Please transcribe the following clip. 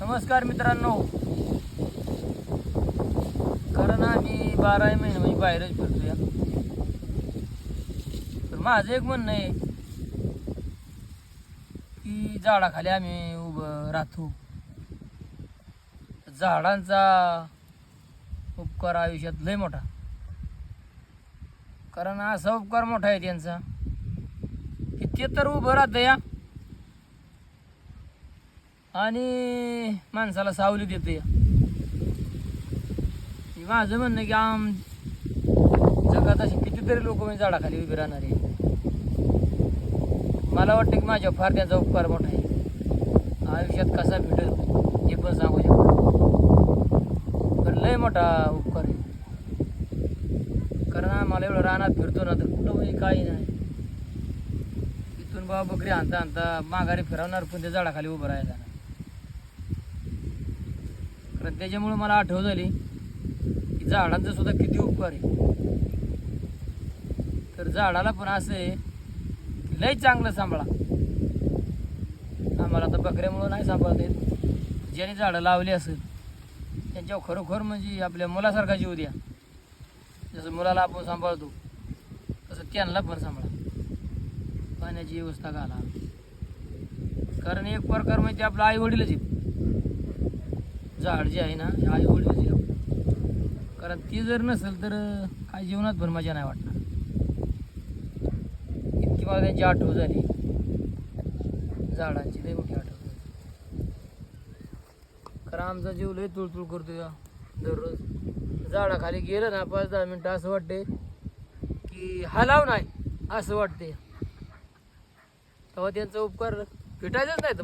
नमस्कार मित्रांनो. कारण आम्ही 12 महिने म्हणजे बाहेरच फिरतो या. तर माझं एक म्हणणं आहे की झाडाखाली आम्ही उभं राहतो. झाडांचा उपकार आयुष्यात लय मोठा. कारण असा उपकार मोठा आहे त्यांचा की ते तर उभं राहतं या आणि माणसाला सावली देते या. माझं म्हणणं आहे की जगात असे कितीतरी लोक म्हणजे झाडाखाली उभे राहणार आहे. मला वाटतं की माझ्या फार त्यांचा उपकार मोठा आहे. आयुष्यात कसा भेटेल हे पण सांगू शकतो, पण लय मोठा उपकार आहे. कारण आम्हाला एवढं रानात फिरतो ना तर कुठं म्हणजे काही नाही. इथून बाबा बकरी आणता आणता माघारी फिरवणार पण त्या झाडाखाली उभं राहायला. कारण त्याच्यामुळे मला आठवण झाली की झाडांचा सुद्धा किती उपकार आहे. तर झाडाला पण असं आहे की लय चांगलं सांभाळा. आम्हाला तर बकऱ्यामुळं नाही सांभाळता येत. ज्याने झाडं लावली असेल त्यांच्यावर खरोखर म्हणजे आपल्या मुलासारखा जीव द्या. जसं मुलाला आपण सांभाळतो तसं त्यांना पण सांभाळा. पाण्याची व्यवस्था घाला. कारण एक प्रकार म्हणजे आपलं आई वडीलच आहेत. झाड जे आहे ना हे आई वडीलच आहे. कारण ती जर नसेल तर काय जीवनात पण मजा नाही वाटणार. इतकी मला त्यांची आठवण झाली. झाडांची लई मोठी आठवण झाली. कारण आमचा जीव लय तुळतुळ करतो या दररोज. झाडाखाली गेलं ना 5-10 मिनटं असं वाटते की हलाव नाही असं वाटते. तेव्हा त्यांचा उपकार भेटायचंच नाही.